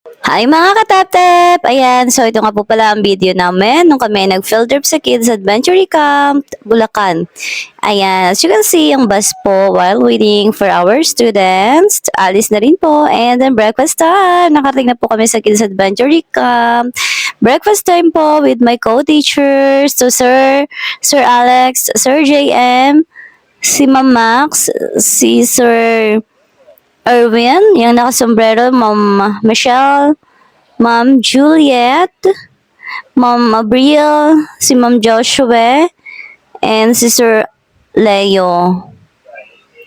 Hi mga kataptep! Ayan, so ito nga po pala ang video namin nung kami nag-field trip sa Kids Adventure Camp, Bulacan. Ayan, as you can see, yung bus po while waiting for our students. Alis na rin po and then breakfast time. Nakarating na po kami sa Kids Adventure Camp. Breakfast time po with my co-teachers, so Sir Alex, Sir JM, si Ma'am Max, si Sir Erwin, yung nakasombrero, Ma'am Michelle, Ma'am Juliet, Ma'am Abril, si Ma'am Joshua, and si Sir Leo.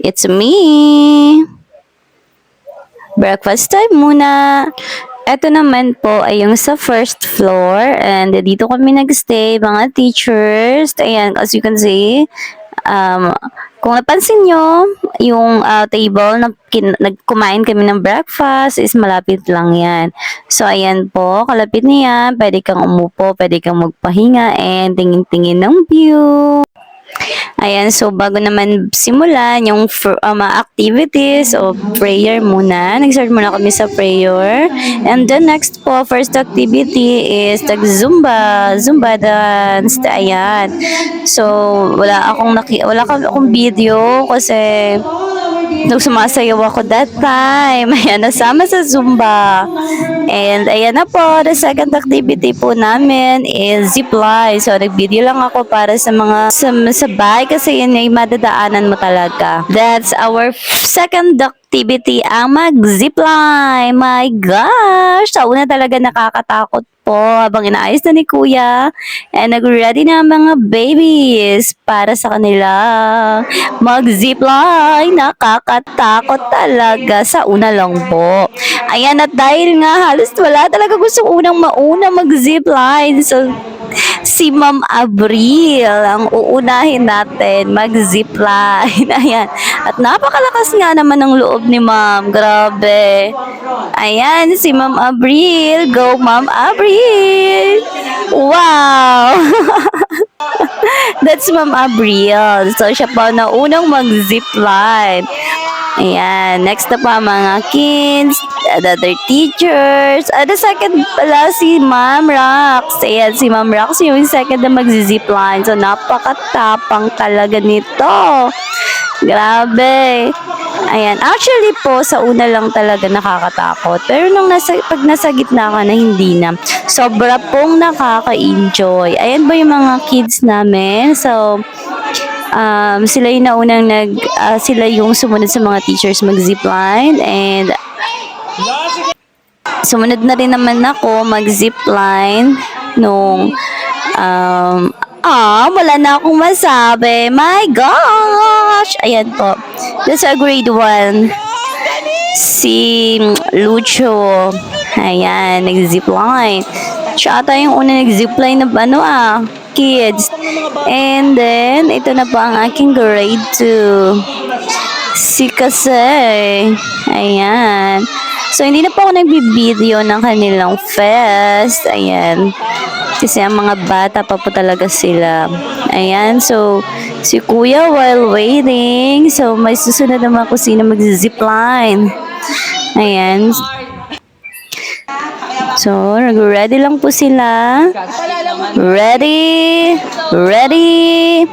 It's me! Breakfast time muna! Ito naman po ay yung sa first floor and dito kami nagstay, mga teachers. Ayan, as you can see, kung napansin nyo, yung table na nagkumain kami ng breakfast is malapit lang yan. So, ayan po, kalapit niya. Pwede kang umupo, pwede kang magpahinga and tingin-tingin ng view. Ayan, so bago naman simulan yung mga activities o prayer muna, nag-start muna kami sa prayer. And then next po, first activity is Zumba dance. Ayan. So, wala akong video kasi nung sumasayaw ako that time. Ayan, nasama sa Zumba. And ayan na po, the second activity po namin is zipline. So, nag-video lang ako para sa mga sabay kasi yun ay madadaanan mo talaga. That's our second activity, ang mag-zipline. My gosh! Sa una talaga nakakatakot po habang inaayos na ni Kuya and nag-ready na ang mga babies para sa kanila mag-zipline. Nakakatakot talaga sa una lang po. Ayan, at dahil nga halos wala talaga gusto mauna mag-zipline. So, si Ma'am Abril ang uunahin natin mag-zipline. Ayan. At napakalakas nga naman ng loob ni Ma'am. Grabe. Ayan, si Ma'am Abril. Go, Ma'am Abril! Wow! That's Ma'am Abril. So, siya pa na unang mag-zipline. Ayan. Next na pa mga kids, the other teachers. The second pala si Ma'am Rox. Ayan, si Ma'am Rox yung second na mag-zipline. So, napakatapang talaga nito. Grabe. Ayan. Actually po, sa una lang talaga nakakatakot. Pero pag nasa gitna ka na, hindi na. Sobra pong nakaka-enjoy. Ayan ba yung mga kids namin? So, sila yung naunang sila yung sumunod sa mga teachers mag-zipline and sumunod na rin naman ako mag-zipline nung wala na akong masabi. My gosh! Ayan po. That's a grade 1. Si Lucho. Ayan, nag-zipline. Siya ata yung una nag-zipline na kids. And then, ito na po ang aking grade 2. Si Kasey. Ayan. So, hindi na po ako nagbibideo ng kanilang fest. Ayan. Kasi ang mga bata pa po talaga sila. Ayan. So, si Kuya while waiting. So, may susunod naman kung sino mag-zipline. Ayan. So, nag-ready lang po sila. Ready? Ready?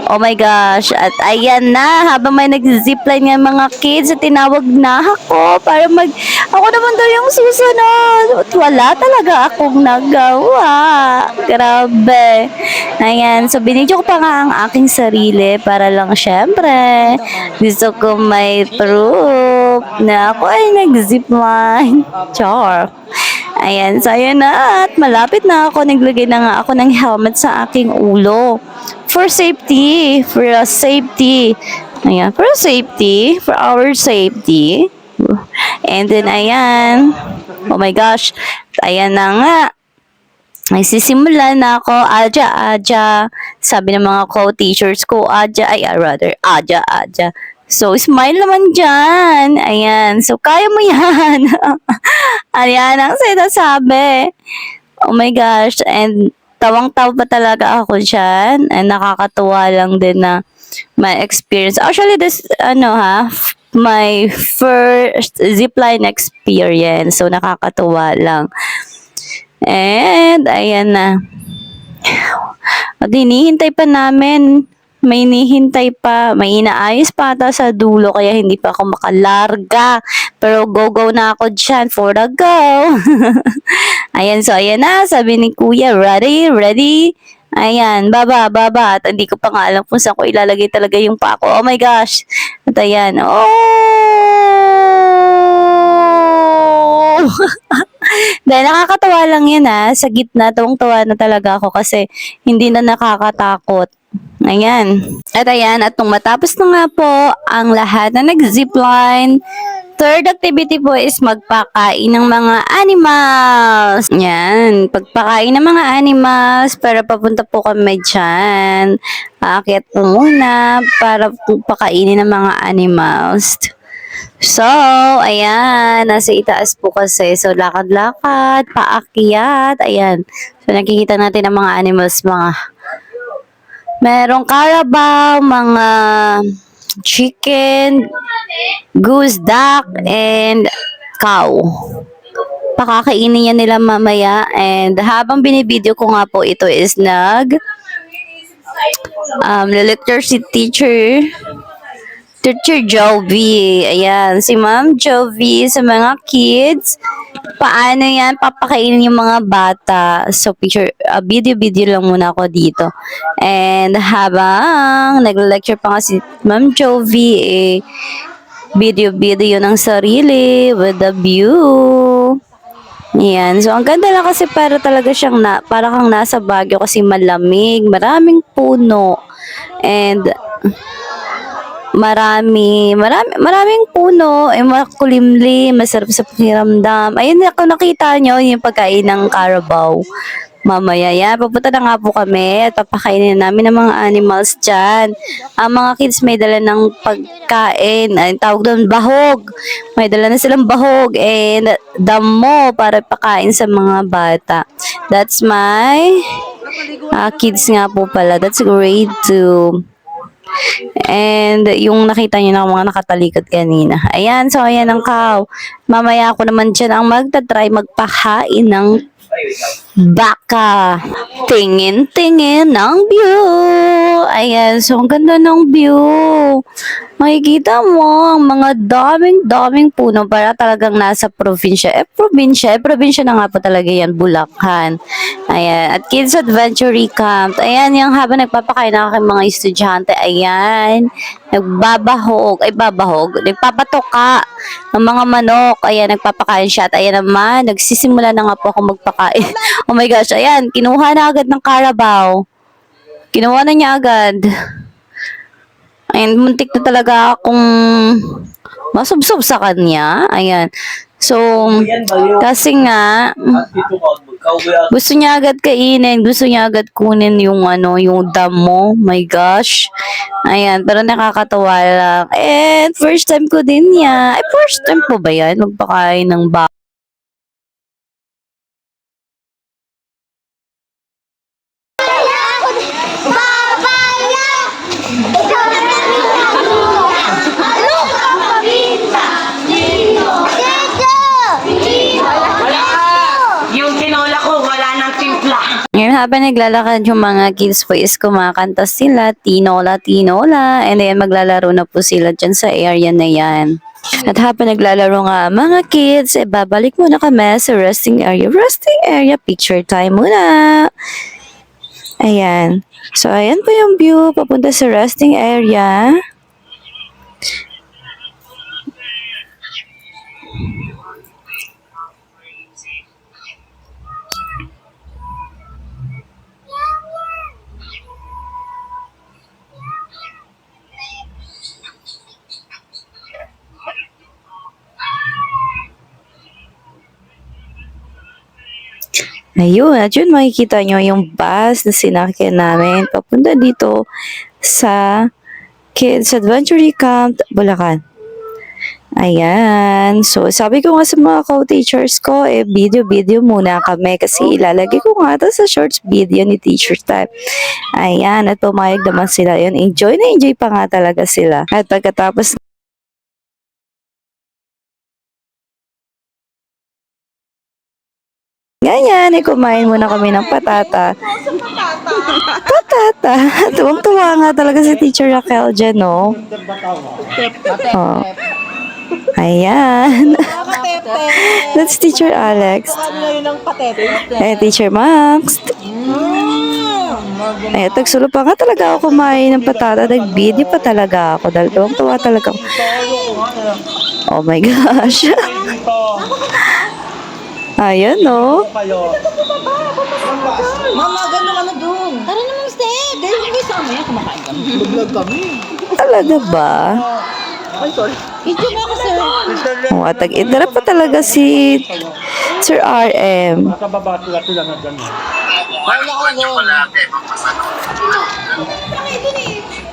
Oh my gosh. At ayan na, habang may nag-zipline nga mga kids, at tinawag na ako para ako naman daw yung susunod. At wala talaga akong nagawa. Grabe. Ayan. So, binidyo ko pa nga ang aking sarili para lang syempre gusto ko may proof na ako ay nag-zipline. Char. Ayan, so ayun na at malapit na ako. Naglagay na nga ako ng helmet sa aking ulo. For safety. Ayan, for our safety. And then, ayan. Oh my gosh. Ayan na nga. Ay, sisimula na ako. Aja. Sabi ng mga co-teachers ko, aja. So, smile naman dyan. Ayan. So, kaya mo yan. Ayan ang sinasabi. Oh my gosh. And tawang-tawa pa talaga ako dyan. And nakakatuwa lang din na may experience. Actually, this, my first zipline experience. So, nakakatuwa lang. And, ayan na. At hinihintay pa namin. May hinihintay pa. May inaayos pa ata sa dulo kaya hindi pa ako makalarga. Pero go na ako dyan for the go. Ayan, so ayan na. Sabi ni Kuya, ready? Ayan, baba. At hindi ko pa nga alam kung saan ko ilalagay talaga yung pa ko. Oh my gosh. At ayan, Dahil nakakatawa lang yan sa gitna, tawang-tawa na talaga ako kasi hindi na nakakatakot. Ayan. At ayan, at nung matapos na nga po ang lahat na nag-zipline, third activity po is magpakain ng mga animals. Yan, pagpakain ng mga animals, pero papunta po kami dyan. Aakyat po muna para pakainin ng mga animals. So, ayan, nasa itaas po kasi. So, lakad-lakad, paakyat, ayan. So, nakikita natin ang mga animals, merong carabao, mga chicken, goose, duck, and cow. Pakakainin yan nila mamaya. And habang binibideo ko nga po ito is lecture si Teacher Jovi. Ayan, si Ma'am Jovi sa mga kids. Paano yan papakainin yung mga bata? So, video lang muna ako dito. And habang nag-lecture pa nga si Ma'am Jovi, video ng sarili with the view. Ayan. So, ang ganda lang kasi para talaga siyang para kang nasa Baguio kasi malamig, maraming puno. And maraming puno, makulimlim, masarap sa pakiramdam. Ayun, ako nakita nyo yung pagkain ng carabao. Mamaya yan, papunta na nga po kami at papakainin namin ng mga animals dyan. Ang mga kids may dala ng pagkain, ay tawag doon bahog. May dala na silang bahog and damo para pakain sa mga bata. That's my kids nga po pala. That's grade 2. And yung nakita nyo na mga nakatalikod kanina. Ayan, so ayan ang cow. Mamaya ako naman dyan ang magta-try magpakain ng baka. Tingin ng view. Ayan, so ang ganda ng view. Makikita mo ang mga daming puno para talagang nasa probinsya. Probinsya na nga po talaga yan, Bulacan. Ayan, at Kids Adventure Camp. Ayan, yung habang nagpapakain ng aking mga estudyante, ayan, nagpapatoka ng mga manok. Ayan, nagpapakain siya. At ayan naman, nagsisimula na nga po ako magpakain. Oh my gosh, ayan, kinuha na agad ng carabao. Kinuha na niya agad. Ayan, muntik na talaga akong masubsob sa kanya. Ayan. So, kasi nga, gusto niya agad kainin, gusto niya agad kunin yung yung damo. My gosh. Ayan, pero nakakatawa lang. And first time ko din yan. Ay, first time po ba yan? Magpakain ng baka. Ngayon, habang naglalakad yung mga kids po is kumakanta sila, tinola, and then maglalaro na po sila dyan sa area na yan. At habang naglalaro nga mga kids, babalik muna kami sa resting area, picture time muna. Ayan. So, ayan po yung view, papunta sa resting area. Ayun, at yun makikita nyo yung bus na sinakyan namin papunta dito sa Kids Adventure Camp, Bulacan. Ayan. So, sabi ko nga sa mga co-teachers ko, video muna kami kasi ilalagay ko nga ito sa shorts video ni Teacher Time. Ayan, at pumayag naman sila yun. Enjoy pa nga talaga sila. At pagkatapos Ganyan, kumain muna kami ng patata. Patata. Tuwang-tuwa nga talaga si Teacher Raquel dyan, no? Oh. Ayan. That's Teacher Alex. Teacher Max. Tagsulo pa nga talaga ako kumain ng patata. Nag-video pa talaga ako. Dahil tuwang-tuwa talaga ako. Oh my gosh. Ayan, no? Mama, ganun ano dun. Tara na mong step. Dahil hindi sa amin, kumakain kami. Vlog kami. Talaga ba? Ay, sorry. Video mo ako, sir. Tag-interrupt pa talaga si Sir RM. Nakababa sila na dyan. Wala ako doon.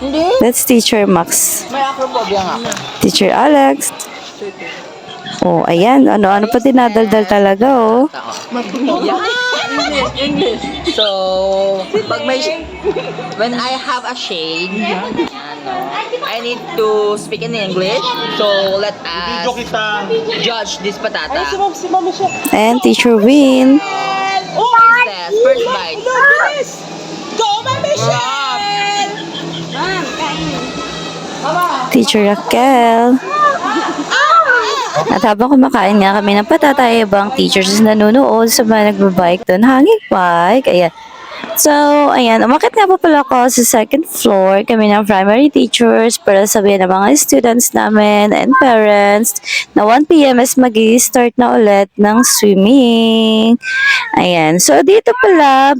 Hindi. That's Teacher Max. May acrophobia nga ako. Teacher Alex. Oh, ayan. Ano-ano pa dinadaldal talaga, oh. English. So, when I have a shade, I need to speak in English. So, let us judge this patata. And Teacher Win. Princess, first bite. Go, Mama Michelle! Teacher Raquel. At habang kumakain nga kami ng patata, ibang teachers na nanonood sa mga nagbabike doon, hanging bike. Ayan. So, ayan, umakit nga po pala ako sa second floor, kami ng primary teachers para sabihin ng mga students namin and parents na 1 p.m. is mag-start na ulit ng swimming. Ayan. So, dito pala,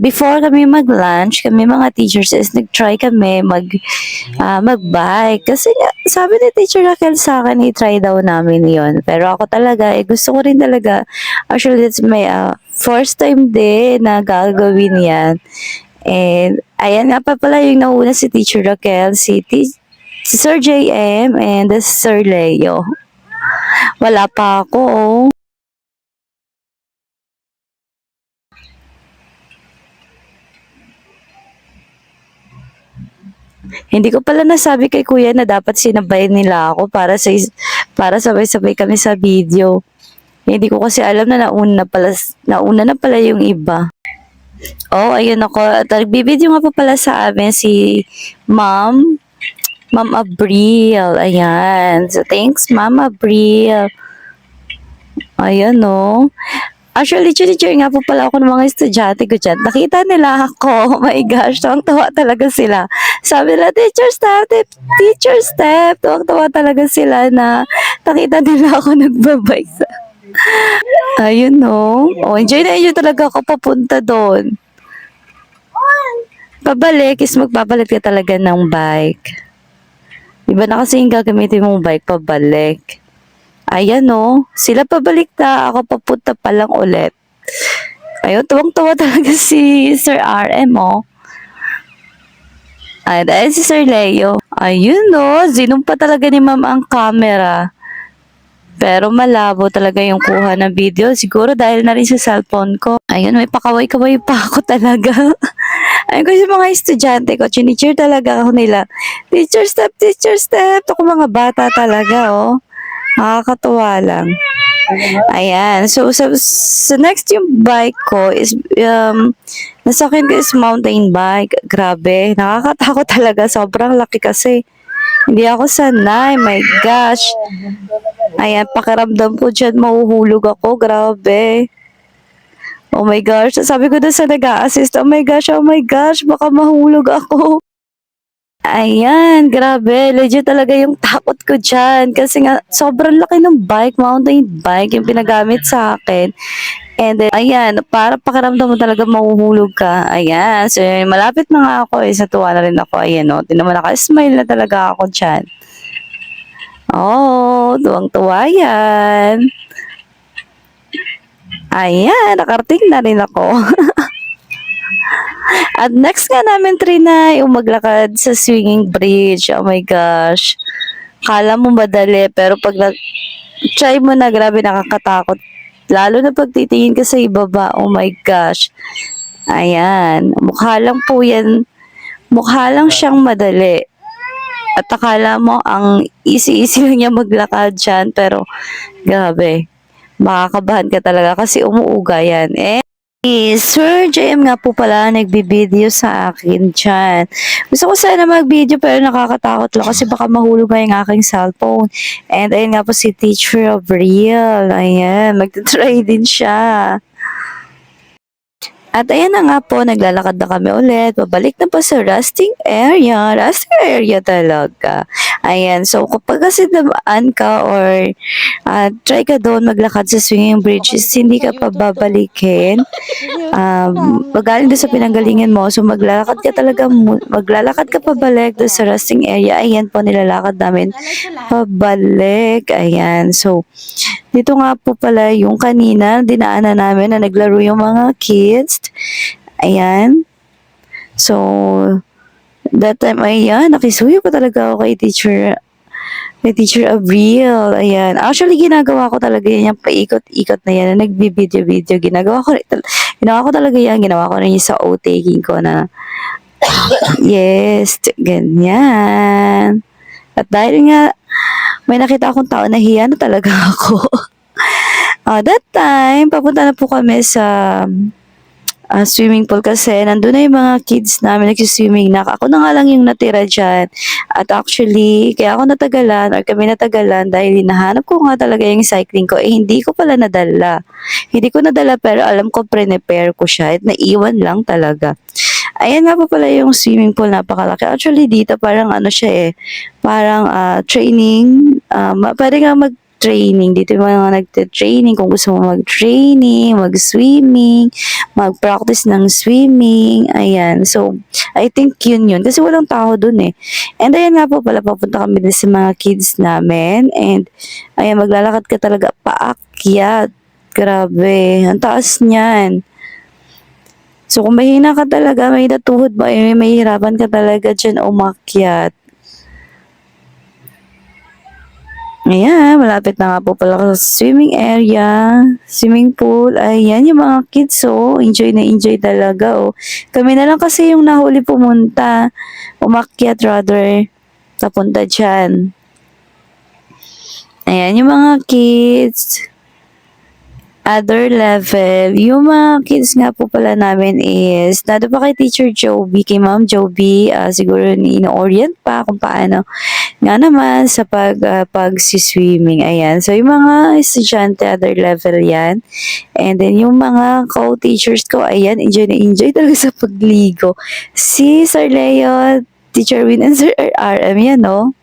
before kami mag-lunch, kami mga teachers is nag-try kami mag-bike. Kasi nga, sabi ni Teacher Raquel sa akin, i-try daw namin yon. Pero ako talaga, gusto ko rin talaga. Actually, it's my first time din na gagawin yan. And, ayan nga pa pala yung nauna si Teacher Raquel, si Sir JM, and Sir Leo. Wala pa ako, oh. Hindi ko pala nasabi kay kuya na dapat sinabayan nila ako para sabay-sabay kami sa video. Hindi ko kasi alam na nauna na pala yung iba. Oh, ayun ako. Nagbibideo nga pa pala sa amin si Ma'am Abril. Ayan. So, thanks, Ma'am Abril. Ayan, no. Actually, chinichir nga po pala ako ng mga estudyante ko dyan. Nakita nila ako. Oh my gosh, tuwang-tuwa talaga sila. Sabi nila, teacher step. Tuwang-tuwa talaga sila na nakita nila ako nagbabike sa... Ayun, no. Oh, enjoy na enjoy talaga ako papunta doon. Pabalik is magpapalit ka talaga ng bike. Iba na kasi yung gagamitin mong bike pabalik. Ayan, no. Sila pabalik na, ako papunta pa lang ulit. Ayun, tuwang-tuwa talaga si Sir RM, oh. Ayun si Sir Leo. Ayun, no. Zoom pa talaga ni Ma'am ang camera. Pero malabo talaga yung kuha ng video. Siguro dahil na rin sa cellphone ko. Ayun, may pakaway-kaway pa ako talaga. Ayun ko yung mga estudyante ko. Chinicheer talaga ako nila. Teacher step. Ako mga bata talaga, oh. Nakakatuwa lang. Ayan. So, next yung bike ko is, nasa akin ko is mountain bike. Grabe. Nakakatakot talaga. Sobrang laki kasi. Hindi ako sanay. My gosh. Ayan. Pakiramdam ko dyan. Mahuhulog ako. Grabe. Oh my gosh. Sabi ko na sa nag-a-assist. Oh my gosh. Baka mahulog ako. Ayan, grabe. Legit talaga yung takot ko dyan. Kasi nga, sobrang laki ng bike, mountain bike, yung pinagamit sa akin. And then, ayan, para pakiramdam mo talaga mahuhulog ka. Ayan, so malapit na nga ako. Sa tuwa na rin ako. Ayan, o. Tinan mo, naka-smile na talaga ako dyan. Oh, tuwang-tuwa yan. Ayan, nakarating na rin ako. At next nga namin trinay yung maglakad sa swinging bridge. Oh my gosh. Kala mo madali, pero pag try mo na, grabe nakakatakot. Lalo na pag titingin ka sa ibaba. Oh my gosh. Ayan. Mukha lang po yan. Mukha lang siyang madali. At akala mo ang easy-easy lang niya maglakad dyan. Pero grabe. makakabahan ka talaga kasi umuuga yan. Sir JM nga po pala nagbibideo sa akin dyan. Gusto ko sana mag-video pero nakakatakot lang kasi baka mahulog nga yung aking cellphone. And ayun nga po si Teacher of Real. Ayan, magta-try din siya. At ayan na nga po, naglalakad na kami ulit. Pabalik na po sa resting area. Resting area talaga. Ayan, so kapag kasi namaan ka or try ka doon maglakad sa swinging bridges, hindi ka pa babalikin. Magaling doon sa pinanggalingan mo. So maglalakad ka talaga, maglalakad ka pabalik doon sa resting area. Ayan po, nilalakad namin pabalik. Ayan, so dito nga po pala yung kanina, dinaanan namin na naglaro yung mga kids. Ayan. So, that time, ayan, nakisuyo ko talaga ako kay Teacher Avril. Ayan. Actually, ginagawa ko talaga yan, yung paikot-ikot na yan, na nagbibideo-video. Ginawa ko talaga yan, ginawa ko rin yung sa o-taking ko na, yes, ganyan. At dahil nga, may nakita akong tao na hiya na talaga ako. That time, papunta na po kami sa swimming pool kasi nandun na yung mga kids namin nagsiswimming na. Ako na nga lang yung natira dyan. At actually, kaya ako natagalan or kami natagalan dahil hinahanap ko nga talaga yung cycling ko. Hindi ko pala nadala. Hindi ko nadala pero alam ko prepare ko siya at naiwan lang talaga. Ayan nga po pala yung swimming pool, napakalaki. Actually, dito parang ano siya parang training, pwede nga mag-training. Dito yung mga nagte-training, kung gusto mo mag-training, mag-swimming, mag-practice ng swimming, ayan. So, I think yun. Kasi walang tao dun eh. And ayan nga po pala, papunta kami din sa mga kids namin. And, ayan, maglalakad ka talaga paakyat. Grabe, ang taas niyan. So, kung mahina ka talaga, may tuhod mo, may hirapan ka talaga dyan umakyat. Ayan, malapit na nga po pala sa swimming area, swimming pool. Ayan, yung mga kids, enjoy na enjoy talaga, Kami na lang kasi yung nahuli pumunta, umakyat rather, papunta dyan. Ayan, yung mga kids. Other level, yung mga kids nga po pala namin is, nado pa kay Teacher Joby, kay Ma'am Joby, siguro ino-orient pa kung paano nga naman sa pag-swimming. Ayan, so yung mga estudyante, other level yan. And then yung mga co-teachers ko, ayan, enjoy na enjoy talaga sa pagligo. Si Sir Leo, Teacher Win, and Sir RM, yan, no?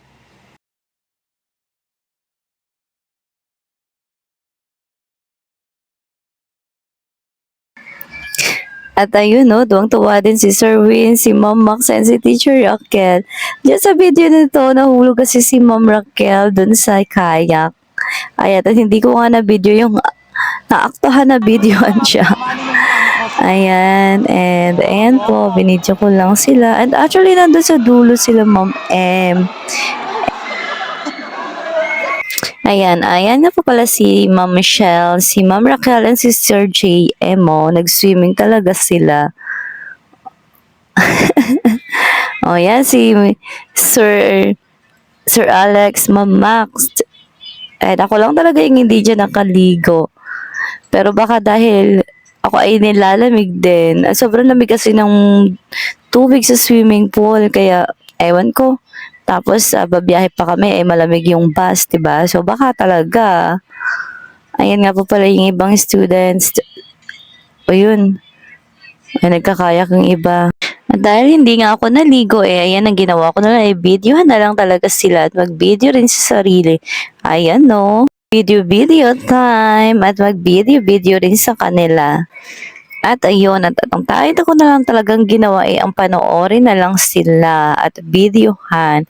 At ayun, no, tuwang-tuwa din si Sir Win, si Ma'am Max, and si Teacher Raquel. Diyan sa video nito, nahulog kasi si Ma'am Raquel dun sa kayak. Ayan, at hindi ko nga na video yung naaktuhan na videoan siya. Ayan, and ayan po, binidyo ko lang sila. And actually, nandun sa dulo sila Ma'am M. Ayan nga po pala si Ma'am Michelle, si Ma'am Raquel, and si Sir JM, nag-swimming talaga sila. Yan, si Sir Alex, Ma'am Max. Ako lang talaga yung hindi dyan nakaligo. Pero baka dahil ako ay nilalamig din. Sobrang lamig kasi ng tubig sa swimming pool, kaya ewan ko. Tapos, babiyahe pa kami, malamig yung bus, diba? So, baka talaga. Ayan nga po pala yung ibang students. O yun. Ay, nagkakayak yung iba. At dahil hindi nga ako naligo, ayan ang ginawa ko na lang, videohan na lang talaga sila at mag-video rin sa sarili. Ayan, no? Video time at mag-video rin sa kanila. At ayun, at ang tayo ko na lang talagang ginawa ang panoorin na lang sila at videohan.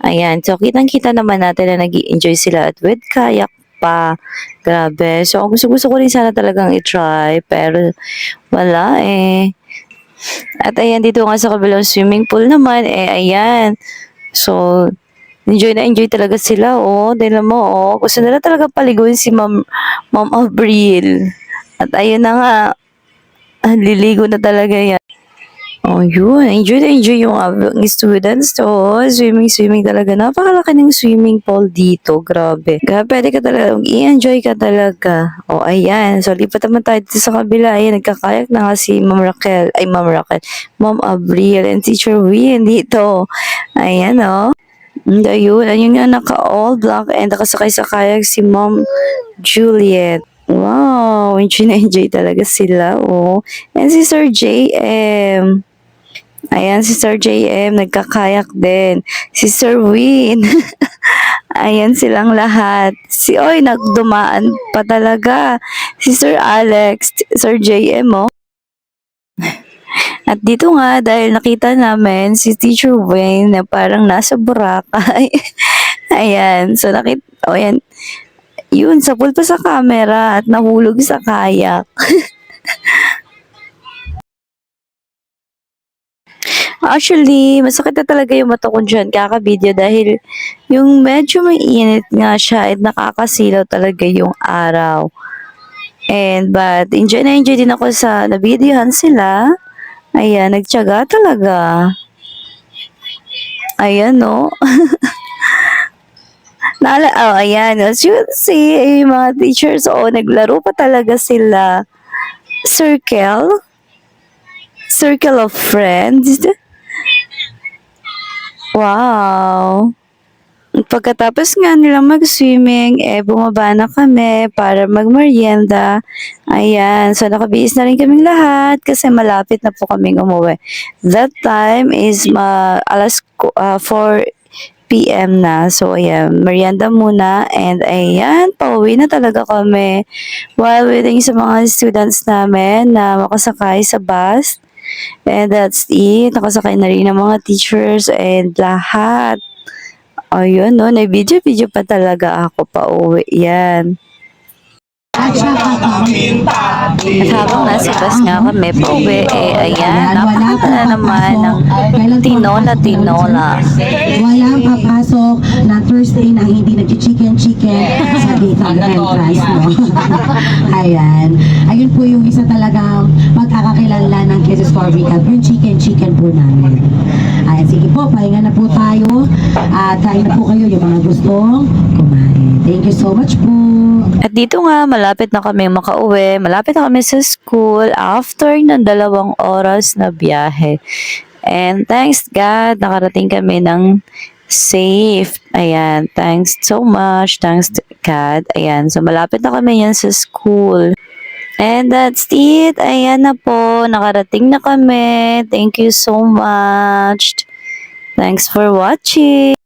Ayan, so kitang-kita naman natin na nag-enjoy sila at with kayak pa. Grabe. So, gusto ko rin sana talagang i-try, pero wala At ayan, dito nga sa kabilang swimming pool naman, ayan. So, enjoy na enjoy talaga sila, Tignan mo, Gusto nila talaga paliguin si Ma'am Avril. At ayun na nga, liligo na talaga yan. Oh, yun. Enjoy na enjoy yung students to. Swimming talaga. Napakalaki ng swimming pool dito. Grabe. Grabe, pwede ka talaga. I-enjoy ka talaga. Oh, ayan. So, lipat naman tayo dito sa kabila. Ayan, nagkakayak na nga si Ma'am Raquel. Ay, Ma'am Raquel. Ma'am Abril and Teacher Win dito. Ayan, oh. And ayun. Ayun nga, naka-all black and nakasakay sa kayak si Ma'am Juliet. Wow, enjoy na enjoy talaga sila, oh. And si Sir JM. Ayan, si Sir JM, nagkakayak din. Si Sir Win. Ayan silang lahat. Oy, nagdumaan pa talaga. Si Sir Alex, Sir JM, oh. At dito nga, dahil nakita namin si Teacher Wayne na parang nasa Boracay. Ayan, so oh, ayan. Yun, sapul pa sa camera at nahulog sa kayak. Actually, masakit na talaga yung mata ko dyan kaka-video dahil yung medyo may init nga siya at nakakasilaw talaga yung araw. But enjoy na enjoy din ako sa nabidyohan sila. Ayan, nagtiyaga talaga. Ayan, no? Ayan. As you can see, yung mga teachers, naglaro pa talaga sila. Circle. Circle of friends. Wow. Pagkatapos nga nila mag-swimming, bumaba na kami para magmerienda. Ayan, so nakabihis na rin kaming lahat kasi malapit na po kaming umuwi. That time is 4 p.m. na. So, ayan, merienda muna. And ayan, pauwi na talaga kami while waiting sa mga students namin na makasakay sa bus. And that's it. Nakasakay na rin ng mga teachers and lahat. Ayun, no, nag-video-video pa talaga ako pa uwi. Yan. At habang nasa bus nga kami pa uwi, ayan, napakita na naman ng tinola. Walang papasok na Thursday na hindi nag-chicken sa Bicol Entrance, no? Ayan. Ayun po yung isa talagang magkakakilanlan ng Kisses for Recap, yung chicken po namin. Ayan, sige po, pahinga na po tayo. At kain na po kayo yung mga gustong kumain. Thank you so much po. At dito nga, malapit na kami makauwi. Malapit na kami sa school after ng 2 oras na biyahe. And thanks God, nakarating kami ng safe. Ayan, thanks so much. Thanks to God. Ayan, so malapit na kami yan sa school. And that's it. Ayan na po, nakarating na kami. Thank you so much. Thanks for watching.